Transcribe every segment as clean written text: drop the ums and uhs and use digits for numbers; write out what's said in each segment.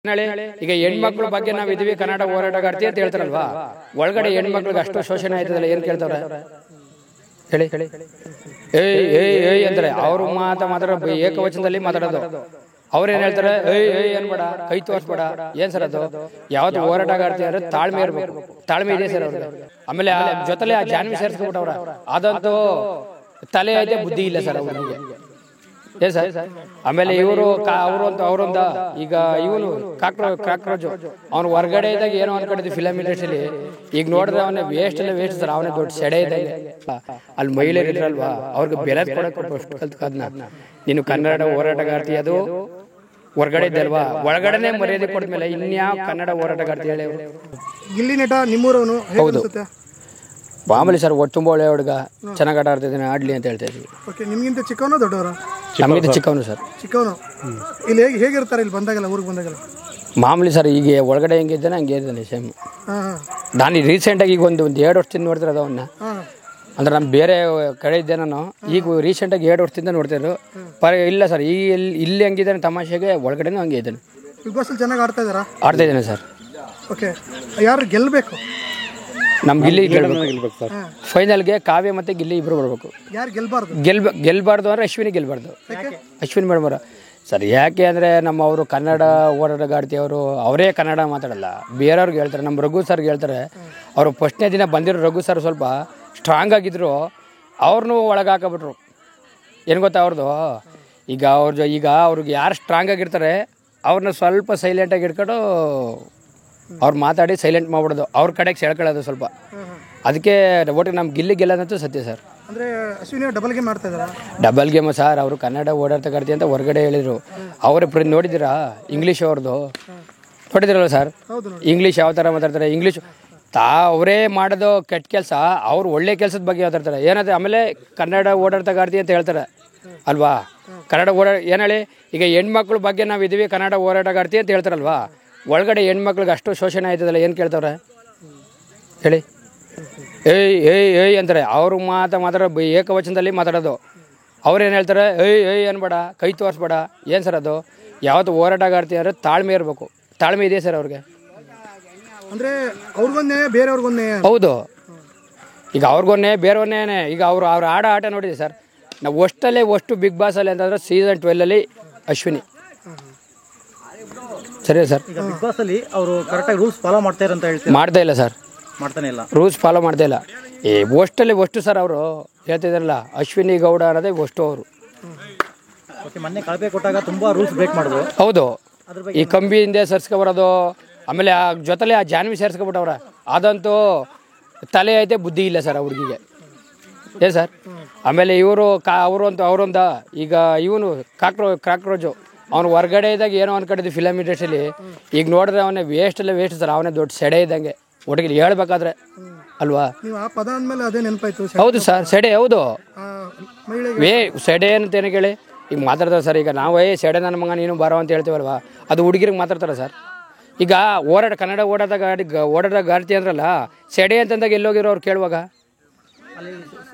ಈಗ ಹೆಣ್ಮಕ್ಳ ಬಗ್ಗೆ ನಾವ್ ಇದೀವಿ ಕನ್ನಡ ಹೋರಾಟಗಾರ್ತಿ ಅಂತ ಹೇಳ್ತಾರಲ್ವಾ, ಒಳಗಡೆ ಹೆಣ್ಮಕ್ಳಿಗೆ ಅಷ್ಟು ಶೋಷಣೆ ಆಯ್ತದಲ್ಲ, ಏನ್ ಕೇಳ್ತಾವ್ರೆ ಹೇಳಿ? ಏಯ್ ಏಯ್ ಏಯ್ ಅಂದ್ರೆ ಅವ್ರು ಮಾತಾಡೋ ಏಕವಚನದಲ್ಲಿ ಮಾತಾಡೋದು. ಅವ್ರೇನ್ ಹೇಳ್ತಾರೆ? ಏಯ್ ಏಯ್ ಏನ್ಬೇಡ, ಕೈ ತೋರ್ಸ್ಬೇಡ. ಏನ್ ಸರ್ ಅದು? ಯಾವ್ದು ಹೋರಾಟಗಾರ್ತಿ ಅಂದ್ರೆ ತಾಳ್ಮೆ ಇರ್ಬೇಕು. ತಾಳ್ಮೆ ಇದೆ ಸರ್ ಅವ್ರಿಗೆ. ಆಮೇಲೆ ಜೊತೆಲೆ ಆ ಜಾನ್ವಿ ಸೇರಿಸ್ಬಿಟ್ಟವ್ರ, ಅದಂತೂ ತಲೆ ಐತೆ, ಬುದ್ಧಿ ಇಲ್ಲ ಸರ್ ಅವ್ರಿಗೆ. ಏ ಸರ್, ಆಮೇಲೆ ಇವರು ಅವರೊಂದ ಈಗ ಇವನು ಕಾಕ್ರೋಜು ಅವ್ನು ಹೊರಗಡೆ ಇದ್ದಾಗ ಏನೋ ಅನ್ಕೊಂಡಿದ್ವಿ ಫಿಲಮ್ ಇಂಡಸ್ಟ್ರಿಲಿ. ಈಗ ನೋಡಿದ್ರೆ ಅವನೇ ವೇಸ್ಟ್ ಸರ್, ಅವನೇ ದೊಡ್ಡ ಸೆಡೆ ಇದ್ದಾಗ. ಅಲ್ಲಿ ಮಹಿಳೆಯರು ಇದ್ರಲ್ವಾ, ಅವ್ರಿಗೆ ಬೆಲೆ ಕೊಡಕ್ಕೆ ಅಷ್ಟು ಕಲ್ತ್ಕದ್ನ. ನೀನು ಕನ್ನಡ ಹೋರಾಟಗಾರ್ತಿ, ಅದು ಹೊರಗಡೆ ಇದ್ದಲ್ವಾ, ಒಳಗಡೆನೆ ಮರ್ಯಾದೆ ಕೊಡ್ಮೇಲೆ ಇನ್ಯಾವ ಕನ್ನಡ ಹೋರಾಟಗಾರ್ತಿ ಹೇಳಿ? ಗಿಲ್ಲಿ ನಟ ನಿಮ್ಮೂರವನು. ಹೌದು ಮಾಮೂಲಿ ಸರ್, ತುಂಬ ಒಳ್ಳೆ ಹುಡುಗ, ಚೆನ್ನಾಗಿ ಆಟ ಆಡ್ತಿದ್ದಾನೆ, ಆಡ್ಲಿ ಅಂತ ಹೇಳ್ತಾ ಇದ್ವಿ. ನಿಮ್ಗಿಂತ ಚಿಕ್ಕವನು ದೊಡ್ಡವರ? ನಮಗಿಂತ ಚಿಕ್ಕವನು ಸರ್. ಚಿಕ್ಕವನು. ಇಲ್ಲಿ ಹೇಗಿರ್ತಾರೆ ಇಲ್ಲಿ ಬಂದಾಗೆಲ್ಲ, ಊರಿಗೆ ಬಂದಾಗೆಲ್ಲ? ಮಾಮೂಲಿ ಸರ್, ಈಗ ಒಳಗಡೆ ಹೆಂಗಿದ್ದಾನೆ ಹಂಗೆ ಇದ್ದಾನೆ ಸೇಮ್. ನಾನು ರೀಸೆಂಟಾಗಿ ಈಗ ಒಂದು 2 ವರ್ಷದಿಂದ ನೋಡ್ತಿರೋದು ಅವನ್ನ. ಅಂದ್ರೆ ನಾನು ಬೇರೆ ಕಡೆ ಇದ್ದೆ ನಾನು, ಈಗ ರೀಸೆಂಟಾಗಿ 2 ವರ್ಷದಿಂದ ನೋಡ್ತಿದ್ರು. ಇಲ್ಲ ಸರ್, ಇಲ್ಲಿ ಹಂಗಿದ್ದಾನೆ ತಮಾಷೆಗೆ, ಒಳಗಡೆನೂ ಹಂಗೆ ಇದ್ದಾನೆ. ಬಿಗ್ ಬಾಸ್ ಚೆನ್ನಾಗಿ ಆಡ್ತಾ ಇದ್ದಾನೆ ಸರ್. ಓಕೆ, ಯಾರು ಗೆಲ್ಲಬೇಕು? ನಮ್ ಗಿಲ್ಲಿ ಗೆಲ್ಬೇಕು ಸರ್. ಫೈನಲ್ಗೆ ಕಾವ್ಯ ಮತ್ತೆ ಗಿಲ್ಲಿ ಇಬ್ರು ಬರ್ಬೇಕು. ಯಾರು ಗೆಲ್ಬಾರ್ದು? ಗೆಲ್ಬಾರ್ದು ಅಂದ್ರೆ ಅಶ್ವಿನಿ ಗೆಲ್ಬಾರ್ದು. Ashwini madam sir. ಯಾಕೆ ಅಂದರೆ ಅವರು ಕನ್ನಡ ಹೋರಾಟಗಾರ್ತಿ, ಅವರೇ ಕನ್ನಡ ಮಾತಾಡಲ್ಲ, ಬೇರೆಯವ್ರಿಗೆ ಹೇಳ್ತಾರೆ. ನಮ್ಮ ರಘು ಸರ್ಗೆ ಹೇಳ್ತಾರೆ. ಅವರು ಫಸ್ಟ್ನೇ ದಿನ ಬಂದಿರೋ ರಘು ಸರ್ ಸ್ವಲ್ಪ ಸ್ಟ್ರಾಂಗ್ ಆಗಿದ್ರು, ಅವ್ರನ್ನೂ ಒಳಗೆ ಹಾಕಬಿಟ್ರು. ಏನು ಗೊತ್ತಾ ಅವ್ರದ್ದು? ಈಗ ಅವ್ರಿಗೆ ಯಾರು ಸ್ಟ್ರಾಂಗ್ ಆಗಿರ್ತಾರೆ ಅವ್ರನ್ನ ಸ್ವಲ್ಪ ಸೈಲೆಂಟಾಗಿ ಇಟ್ಕೊಂಡು ಅವ್ರು ಮಾತಾಡಿ ಸೈಲೆಂಟ್ ಮಾಡ್ಬಿಡೋದು, ಅವ್ರ ಕಡೆಗೆ ಸೆಳ್ಕೊಳ್ಳೋದು ಸ್ವಲ್ಪ. ಅದಕ್ಕೆ ಒಟ್ಟಿಗೆ ನಮ್ಮ ಗಿಲ್ಲಿ ಗೆಲ್ಲೋದಂತೂ ಸತ್ಯ ಸರ್. ಅಂದರೆ ಅಶ್ವಿನಿ ಡಬಲ್ ಗೇಮ್ ಮಾಡ್ತಾ ಇದ್ದಾರೆ. Double game sir. ಅವರು ಕನ್ನಡ ಓಡಾಡ್ತಕ್ಕಂತ ಅಂತ ಹೊರಗಡೆ ಹೇಳಿದರು. ಅವ್ರ ನೋಡಿದ್ದೀರಾ ಇಂಗ್ಲೀಷ್ ಅವ್ರದ್ದು? ನೋಡಿದಿರಲ್ಲ ಸರ್, ಇಂಗ್ಲೀಷ್ ಯಾವ ಥರ ಮಾತಾಡ್ತಾರೆ. ಇಂಗ್ಲೀಷ್ ಅವರೇ ಮಾಡೋದು ಕೆಟ್ಟ ಕೆಲಸ, ಅವ್ರು ಒಳ್ಳೆ ಕೆಲಸದ ಬಗ್ಗೆ ಮಾತಾಡ್ತಾರೆ. ಏನಾದ್ರೆ ಆಮೇಲೆ ಕನ್ನಡ ಓಡಾಡ್ತಗಾರ್ತಿ ಅಂತ ಹೇಳ್ತಾರೆ ಅಲ್ವಾ. ಕನ್ನಡ ಏನು ಹೇಳಿ, ಈಗ ಹೆಣ್ಮಕ್ಳ ಬಗ್ಗೆ ನಾವು ಇದೀವಿ ಕನ್ನಡ ಹೋರಾಟಗಾರ್ತಿ ಅಂತ ಹೇಳ್ತಾರಲ್ವಾ, ಒಳಗಡೆ ಹೆಣ್ಮಕ್ಳಿಗೆ ಅಷ್ಟು ಶೋಷಣೆ ಆಯ್ತದಲ್ಲ, ಏನು ಕೇಳ್ತಾವ್ರೆ ಹೇಳಿ? ಏಯ್ ಏಯ್ ಏಯ್ ಅಂತಾರೆ. ಅವ್ರು ಮಾತಾಡೋ ಏಕವಚನದಲ್ಲಿ ಮಾತಾಡೋದು. ಅವ್ರೇನು ಹೇಳ್ತಾರೆ? ಏಯ್ ಏಯ್ ಅನ್ಬೇಡ, ಕೈ ತೋರಿಸ್ಬೇಡ. ಏನು ಸರ್ ಅದು? ಯಾವತ್ತು ಹೋರಾಟಗಾರ್ತಿ ಅಂದರೆ ತಾಳ್ಮೆ ಇರಬೇಕು. ತಾಳ್ಮೆ ಇದೆ ಸರ್ ಅವ್ರಿಗೆ. ಅಂದರೆ ಅವ್ರಿಗೊಂದೇ ಬೇರೆಯವ್ರಿಗೊಂದೇ. ಹೌದು, ಈಗ ಅವ್ರಿಗೊಂದೇ ಬೇರೆಯವ್ರನ್ನೇ. ಈಗ ಅವ್ರು ಆಟ ನೋಡಿದೆ ಸರ್. ನಾವು ಅಷ್ಟು ಬಿಗ್ ಬಾಸಲ್ಲಿ ಅಂತಂದ್ರೆ ಸೀಸನ್ 12 ಅಶ್ವಿನಿ. ಸರಿ ಸರ್. ಈಗ ಬಿಗ್ ಬಾಸ್ ಅಲ್ಲಿ ಅವರು ಕರೆಕ್ಟಾಗಿ ರೂಲ್ಸ್ ಫಾಲೋ ಮಾಡ್ತಾರೆ ಅಂತ ಹೇಳ್ತಾರೆ. ಮಾಡ್ತಾ ಇಲ್ಲ ಸರ್, ಮಾಡ್ತಾನೆ ಇಲ್ಲ, ರೂಲ್ಸ್ ಫಾಲೋ ಮಾಡ್ತಾ ಇಲ್ಲ. ಅಷ್ಟು ಸರ್ ಅವರು ಹೇಳ್ತಿದಾರಲ್ಲ, ಅಶ್ವಿನಿ ಗೌಡ ಅನ್ನೋದೇ ಅವರು. ಮೊನ್ನೆ ಕಳಪೆ ಕೊಟ್ಟಾಗ ತುಂಬಾ ರೂಲ್ಸ್ ಬ್ರೇಕ್ ಮಾಡಿದ್ರು. ಹೌದು, ಈ ಕಂಬಿ ಹಿಂದೆ ಸರ್ಸ್ಕೊಬರೋದು, ಆಮೇಲೆ ಆ ಜೊತೆಲೆ ಆ ಜಾನ್ವಿ ಸೇರಿಸ್ಕೊಬಿಟ್ಟವ್ರ, ಅದಂತೂ ತಲೆ ಐತೆ, ಬುದ್ಧಿ ಇಲ್ಲ ಸರ್ ಆ ಹುಡುಗಿಗೆ. ಸರ್. ಆಮೇಲೆ ಅವರೊಂದ ಈಗ ಇವನು ಕಾಕ್ರೋಜು ಅವ್ನು ಹೊರಗಡೆ ಇದ್ದಾಗ ಏನೋ ಅನ್ಕೊಂಡಿದ್ವಿ ಫಿಲಮ್ ಇಂಡಸ್ಟ್ರಿಲಿ. ಈಗ ನೋಡಿದ್ರೆ ಅವನೇ ವೇಸ್ಟ್ ಸರ್, ಅವನೇ ದೊಡ್ಡ ಸೆಡೆ ಇದ್ದಂಗೆ. ಒಟ್ಟಿಗೆ ಹೇಳ್ಬೇಕಾದ್ರೆ ಅಲ್ವಾ? ಹೌದು ಸರ್, ಸೆಡೆ. ಹೌದು, ಸೆಡೆ ಅಂತ ಏನಕ್ಕೆ ಹೇಳಿ ಈಗ ಮಾತಾಡ್ತಾರೆ ಸರ್. ಈಗ ನಾವು ಸೆಡೆ ನನ್ನ ಮಗ ನೀನು ಬಾರೋ ಅಂತ ಹೇಳ್ತೀವಲ್ವಾ, ಅದು ಹುಡುಗಿರಿಗೆ ಮಾತಾಡ್ತಾರೆ ಸರ್. ಈಗ ಕನ್ನಡ ಓಡಾಟಗಾರ್ತಿ ಅಂದ್ರಲ್ಲ, ಸೆಡೆ ಅಂತಂದಾಗ ಎಲ್ಲೋಗಿರೋ ಅವ್ರು ಕೇಳುವಾಗ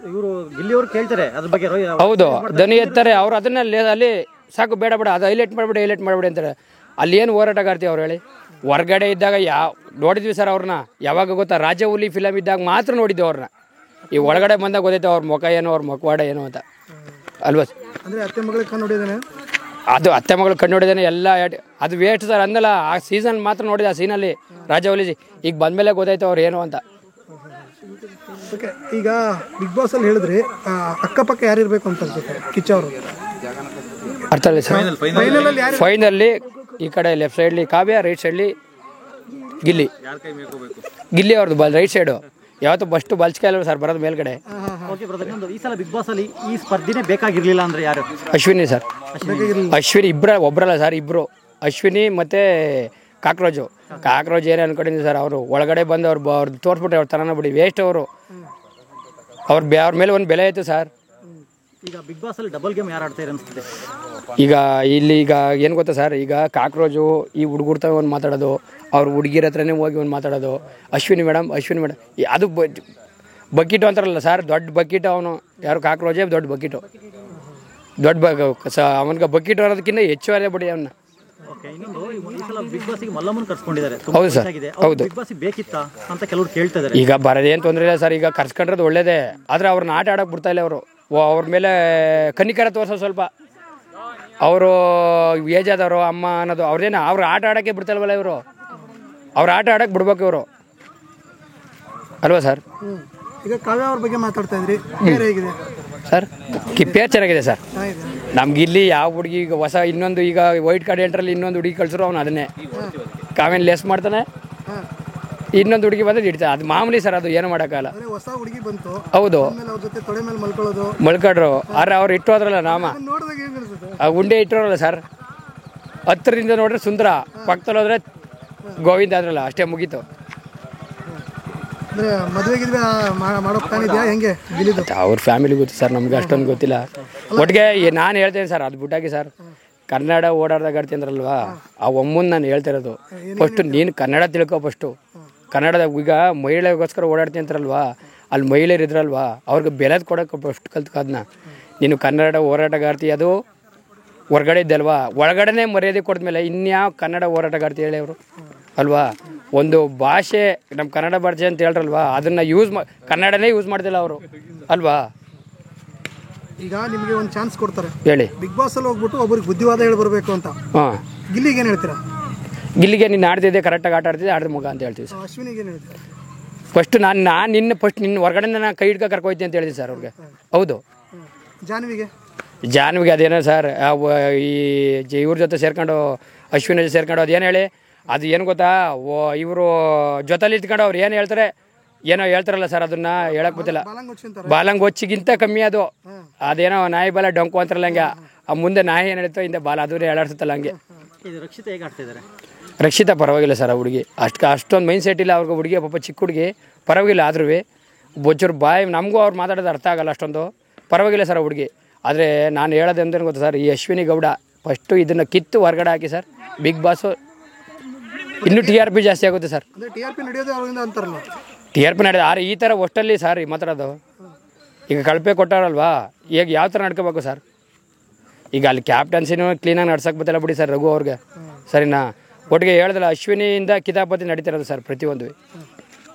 ಇವರು ಗಿಲ್ಲಿಯವರು ಕೇಳ್ತಾರೆ ಅದ್ರ ಬಗ್ಗೆ. ಹೌದು, ದನಿ ಎತ್ತಾರೆ ಅವ್ರು. ಅದನ್ನ ಅಲ್ಲಿ ಸಾಕು, ಬೇಡ ಅದು ಹೈಲೈಟ್ ಮಾಡ್ಬಿಡಿ ಅಂತಾರೆ. ಅಲ್ಲಿ ಏನು ಹೋರಾಟಗಾರ್ತಿ ಅವ್ರು ಹೇಳಿ? ಹೊರಗಡೆ ಇದ್ದಾಗ ನೋಡಿದ್ವಿ ಸರ್ ಅವ್ರನ್ನ. ಯಾವಾಗ ಗೊತ್ತಾ? ರಾಜ ಹುಲಿ ಫಿಲಮ್ ಇದ್ದಾಗ ಮಾತ್ರ ನೋಡಿದ್ವಿ ಅವ್ರನ್ನ. ಈ ಒಳಗಡೆ ಬಂದಾಗ ಗೊತ್ತೈತೆ ಅವ್ರ ಮುಖ ಏನೋ, ಅವ್ರ ಮುಖವಾಡ ಏನೋ ಅಂತ ಅಲ್ವಾ? ಅದು ಅತ್ತೆ ಮಗಳು ಕಣ್ಣು ನೋಡಿದಾನೆ ಎಲ್ಲ. ಅದು ವೇಸ್ಟ್ ಸರ್ ಅಂದಲ್ಲ, ಆ ಸೀಸನ್ ಮಾತ್ರ ನೋಡಿದೆ. ಆ ಸೀನಲ್ಲಿ ರಾಜ ಹುಲಿ. ಈಗ ಬಂದ್ಮೇಲೆ ಗೊತ್ತಾಯ್ತು ಅವ್ರು ಏನು ಅಂತ. ಈಗ ಬಿಗ್ ಬಾಸ್ ಅಲ್ಲಿ ಹೇಳಿದ್ರಿ ಅಕ್ಕಪಕ್ಕ ಯಾರಿರ್ಬೇಕು ಅಂತ ಅನ್ಸುತ್ತೆ? ಕಿಚ್ಚ ಅವರು ಅರ್ಥ ಇಲ್ಲ ಸರ್. ಫೈನಲ್ಲಿ ಈ ಕಡೆ ಲೆಫ್ಟ್ ಸೈಡ್ಲಿ ಕಾವ್ಯ, ರೈಟ್ ಸೈಡ್ಲಿ ಗಿಲ್ಲಿ ಅವ್ರದ್ದು ರೈಟ್ ಸೈಡು. ಯಾವತ್ತು ಫಸ್ಟ್ ಬಲ್ಸ್ಕಾಯಲ್ಲ ಸರ್ ಬರೋದು ಮೇಲ್ಗಡೆ. ಈ ಸಲ ಬಿಗ್ ಬಾಸ್ ಅಲ್ಲಿ ಈ ಸ್ಪರ್ಧೆನೇ ಬೇಕಾಗಿರ್ಲಿಲ್ಲ ಅಂದ್ರೆ ಯಾರು? ಅಶ್ವಿನಿ ಸರ್. ಅಶ್ವಿನಿ ಒಬ್ಬರಲ್ಲ ಸರ್, ಇಬ್ರು. ಅಶ್ವಿನಿ ಮತ್ತೆ ಕಾಕ್ರೋಜ್ ಏನೇ ಅನ್ಕೊಂಡಿದ್ದೀನಿ ಸರ್. ಅವರು ಒಳಗಡೆ ಬಂದು ಅವ್ರು ತೋರಿಸ್ಬಿಟ್ರೆ ಅವ್ರ ತನನ ಬಿಡಿ, ವೇಸ್ಟ್ ಅವರು. ಅವ್ರ ಮೇಲೆ ಒಂದು ಬೆಲೆ ಆಯ್ತು ಸರ್. ಈಗ ಬಿಗ್ ಬಾಸ್ ಅಲ್ಲಿ ಡಬಲ್ ಗೇಮ್ ಯಾರು ಆಡ್ತಾರೆ ಅನ್ಸುತ್ತೆ? ಈಗ ಏನು ಗೊತ್ತಾ ಸರ್, ಈಗ ಕಾಕ್ರೋಜು ಈ ಹುಡುಗರ್ತ ಒಂದು ಮಾತಾಡೋದು, ಅವ್ರ ಹುಡುಗಿರ ಹತ್ರನೇ ಹೋಗಿ ಒಂದು ಮಾತಾಡೋದು. ಅಶ್ವಿನಿ ಮೇಡಮ್ ಅದು ಬಕೀಟು ಅಂತಾರಲ್ಲ ಸರ್, ದೊಡ್ಡ ಬಕೀಟು ಅವನು. ಯಾರು? ಕಾಕ್ರೋಜೇ ದೊಡ್ಡ ಬಕೀಟು. ಅವನಿಗೆ ಬಕೀಟು ಅನ್ನೋದಕ್ಕಿಂತ ಹೆಚ್ಚುವರಿ ಬಿಡಿ ಅವನ್ನ. ಇನ್ನೊಂದು ಈ ಸಲ ಬಿಗ್ ಬಾಸ್ಗೆ ಮಲ್ಲಮ್ಮನ ಕರ್ಸ್ಕೊಂಡಿದ್ದಾರೆ. ಹೌದು ಸರ್, ಹೌದು. ಬಿಗ್ ಬಾಸ್ ಬೇಕಿತ್ತಾ ಅಂತ ಕೆಲವರು ಕೇಳ್ತಾ ಇದ್ದಾರೆ. ಈಗ ಬರೋದೇನು ತೊಂದರೆ ಇಲ್ಲ ಸರ್, ಈಗ ಕರ್ಸ್ಕೊಂಡ್ರದ್ದು ಒಳ್ಳೇದೇ, ಆದರೆ ಅವ್ರನ್ನ ಆಟ ಆಡೋಕೆ ಬಿಡ್ತಾ ಇಲ್ಲ ಅವರು. ಅವ್ರ ಮೇಲೆ ಕನಿಕರ ತೋರಿಸೋ ಸ್ವಲ್ಪ. ಅವರು ಏಜ್ ಆದವರು ಅಮ್ಮ ಅನ್ನೋದು ಅವ್ರೇನು ಅವ್ರು ಆಟ ಆಡೋಕ್ಕೆ ಬಿಡ್ತಾಯಿಲ್ವಲ್ಲ ಇವರು. ಅವ್ರು ಆಟ ಆಡೋಕ್ಕೆ ಬಿಡ್ಬೇಕು ಇವರು, ಅಲ್ವಾ ಸರ್? ಈಗ ಕಾವ್ಯ ಅವ್ರ ಬಗ್ಗೆ ಮಾತಾಡ್ತಾ ಇದ್ರಿ, ಬೇರೆ ಹೇಗಿದೆ ಸರ್? ಪೇರ್ ಚೆನ್ನಾಗಿದೆ ಸರ್. ಚೆನ್ನಾಗಿದೆ. ನಮ್ಗೆ ಇಲ್ಲಿ ಯಾವ ಹುಡುಗಿ ಈಗ ಹೊಸ ಇನ್ನೊಂದು ಈಗ ವೈಟ್ ಕಾರ್ಡ್ ಎಂಟ್ರಲ್ಲಿ ಇನ್ನೊಂದು ಹುಡುಗಿ ಕಳ್ಸಿದ್ರು ಅವ್ನು ಅದನ್ನೇ ಕಾವೇನ್ ಲೆಸ್ ಮಾಡ್ತಾನೆ, ಇನ್ನೊಂದು ಹುಡುಗಿ ಬಂದ್ರೆ ಇಡ್ತಾನೆ. ಅದು ಮಾಮೂಲಿ ಸರ್, ಅದು ಏನು ಮಾಡೋಕ್ಕಲ್ಲ. ಅಂದ್ರೆ ಹೊಸ ಹುಡುಗಿ ಬಂತು, ಹೌದು, ಆಮೇಲೆ ಅವ್ರ ಜೊತೆ ತೊಡೆ ಮೇಲೆ ಮಲ್ಕೊಳ್ಳೋದು, ಮಲ್ಕಡ್ರು. ಆದ್ರೆ ಅವ್ರು ಇಟ್ಟು ಹೋದ್ರಲ್ಲ ನಾಮ, ನೋಡಿದಾಗ ಏನ್ ಅನ್ಸುತ್ತೆ? ಆ ಉಂಡೆ ಇಟ್ಟರಲ್ಲ ಸರ್, ಹತ್ತರಿಂದ ನೋಡ್ರೆ ಸುಂದರ, ಪಕ್ಕದಲ್ಲಿ ಹೋದ್ರೆ ಗೋವಿಂದ ಆದ್ರಲ್ಲ, ಅಷ್ಟೇ ಮುಗೀತು. ಅಂದ್ರೆ ಮದುವೆಗಿದ್ವಿ ಮಾಡೋ ಪ್ಲಾನ್ ಇದೆಯಾ ಹೆಂಗೆ ಗಿಲಿದು? ಅವ್ರ ಫ್ಯಾಮಿಲಿ ಗೊತ್ತು ಸರ್, ನಮ್ಗೆ ಅಷ್ಟೊಂದು ಗೊತ್ತಿಲ್ಲ. ಒಟ್ಟಿಗೆ ನಾನು ಹೇಳ್ತೇನೆ ಸರ್, ಅದು ಬಿಟ್ಟಾಗಿ ಸರ್, ಕನ್ನಡ ಓಡಾಡ್ದಾಗ ಆಡ್ತಿ ಅಂದ್ರಲ್ವಾ, ಆ ಒಮ್ಮನ್ ನಾನು ಹೇಳ್ತಾ ಇರೋದು, ಫಸ್ಟು ನೀನು ಕನ್ನಡ ತಿಳ್ಕೊ. ಫಸ್ಟು ಕನ್ನಡದ ಈಗ ಮಹಿಳೆಗೋಸ್ಕರ ಓಡಾಡ್ತೀನಿ ಅಂತಾರಲ್ವಾ, ಅಲ್ಲಿ ಮಹಿಳೆಯರು ಇದ್ರಲ್ವಾ, ಅವ್ರಿಗೆ ಬೆಲೆ ಕೊಡೋಕೆ ಫಸ್ಟ್ ಕಲ್ತ್ಕೋದನ್ನ. ನೀನು ಕನ್ನಡ ಹೋರಾಟಗಾರ್ತಿ, ಅದು ಹೊರಗಡೆ ಇದ್ದಲ್ವಾ, ಒಳಗಡೆನೇ ಮರ್ಯಾದೆ ಕೊಡ್ಮೇಲೆ ಇನ್ಯಾವ ಕನ್ನಡ ಹೋರಾಟಗಾರ್ತಿ ಹೇಳಿ ಅವರು, ಅಲ್ವಾ? ಒಂದು ಭಾಷೆ, ನಮ್ಮ ಕನ್ನಡ ಭಾಷೆ ಅಂತ ಹೇಳ್ರಲ್ವಾ, ಅದನ್ನು ಕನ್ನಡನೇ ಯೂಸ್ ಮಾಡ್ತಿಲ್ಲ ಅವರು, ಅಲ್ವಾ? ಈಗ ನಿಮಗೆ ಒಂದು ಚಾನ್ಸ್ ಕೊಡ್ತಾರೆ, ಹೇಳಿ. ಬಿಗ್ ಬಾಸ್ ಅಲ್ಲಿ ಹೋಗ್ಬಿಟ್ಟು ಒಬ್ರಿಗೆ ಬುದ್ಧಿವಾದ ಹೇಳಿ ಬರಬೇಕು ಅಂತ, ಹಾಂ, ಗಿಲ್ಲಿಗೆ ಏನು ಹೇಳ್ತೀರಾ? ಗಿಲ್ಲಿಗೆ ನೀನು ಆಡ್ತಿದ್ದೆ, ಕರೆಕ್ಟಾಗಿ ಆಟ ಆಡ್ತಿದ್ದೆ, ಆಡಿದ ಮಗ ಅಂತ ಹೇಳ್ತೀವಿ ಸರ್. ಅಶ್ವಿನಿಗೆ ಏನು ಹೇಳ್ತೀರಾ? ಫಸ್ಟ್ ನಿನ್ನ ಹೊರಗಡೆಯಿಂದ ನಾನು ಕೈ ಹಿಡ್ಕೊ ಕರ್ಕೊಯ್ತೀನಿ ಅಂತ ಹೇಳಿದ್ದೀನಿ ಸರ್ ಅವ್ರಿಗೆ. ಹೌದು. ಜಾನ್ವಿಗೆ ಅದೇನೋ ಸರ್, ಈ ಇವ್ರ ಜೊತೆ ಸೇರ್ಕೊಂಡು, ಅಶ್ವಿನ ಜೊತೆ ಸೇರ್ಕೊಂಡು, ಅದೇನು ಹೇಳಿ, ಅದು ಏನು ಗೊತ್ತಾ, ಇವರು ಜೊತೆಲಿ ಇಟ್ಕೊಂಡು ಅವ್ರು ಏನು ಹೇಳ್ತಾರೆ, ಏನೋ ಹೇಳ್ತಾರಲ್ಲ ಸರ್, ಅದನ್ನು ಹೇಳಕ್ ಗೊತ್ತಿಲ್ಲ. ಬಾಲಂಗ್ ಹೊಚ್ಚಿಗಿಂತ ಕಮ್ಮಿ ಅದು. ಅದೇನೋ ನಾಯಿ ಬಾಲ ಡೊಂಕು ಅಂತಾರಲ್ಲ, ಹಂಗೆ ಆ ಮುಂದೆ ನಾಯಿ ಏನು ಹೇಳ್ತೋ ಹಿಂದೆ ಬಾಲ ಅದನ್ನೇ ಹೇಳಾಡ್ಸುತ್ತಲ್ಲ ಹಂಗೆ. ರಕ್ಷಿತಾ ಹೇಗೆ ಆಡ್ತಾ ಇದ್ದಾರೆ? ರಕ್ಷಿತಾ ಪರವಾಗಿಲ್ಲ ಸರ್, ಆ ಹುಡುಗಿ ಅಷ್ಟೊಂದು ಮೈಂಡ್ ಸೆಟ್ ಇಲ್ಲ ಅವ್ರಿಗೆ. ಹುಡುಗಿ ಪಾಪ ಚಿಕ್ಕ ಹುಡುಗಿ, ಪರವಾಗಿಲ್ಲ. ಆದ್ರೂ ಬೊಚ್ಚರು ಬಾಯಿ ನಮಗೂ ಅವ್ರು ಮಾತಾಡೋದು ಅರ್ಥ ಆಗಲ್ಲ ಅಷ್ಟೊಂದು. ಪರವಾಗಿಲ್ಲ ಸರ್ ಆ ಹುಡುಗಿ. ಆದರೆ ನಾನು ಹೇಳೋದು ಅಂತೇನು ಗೊತ್ತಾ ಸರ್, ಈ ಅಶ್ವಿನಿ ಗೌಡ ಫಸ್ಟು ಇದನ್ನು ಕಿತ್ತು ಹೊರಗಡೆ ಹಾಕಿ ಸರ್. ಬಿಗ್ ಬಾಸು ಇನ್ನೂ TRP ಜಾಸ್ತಿ ಆಗುತ್ತೆ ಸರ್. TRP ನಡೆಯೋದು ಆದರೆ ಈ ಥರ ಒಷ್ಟಲ್ಲಿ ಸರ್ ಮಾತಾಡೋದು. ಈಗ ಕಳಪೆ ಕೊಟ್ಟಾರಲ್ವಾ, ಈಗ ಯಾವ ಥರ ನಡ್ಕೋಬೇಕು ಸರ್? ಈಗ ಅಲ್ಲಿ ಕ್ಯಾಪ್ಟನ್ಸಿನೂ ಕ್ಲೀನಾಗಿ ನಡ್ಸಕ್ಕೆ ಗೊತ್ತಿಲ್ಲ ಬಿಡಿ ಸರ್, ರಘು ಅವ್ರಿಗೆ, ಸರಿನಾ? ಒಟ್ಟಿಗೆ ಹೇಳ್ದಲ್ಲ, ಅಶ್ವಿನಿಯಿಂದ ಕಿತಾಪತಿ ನಡೀತಿರೋದು ಸರ್ ಪ್ರತಿಯೊಂದು.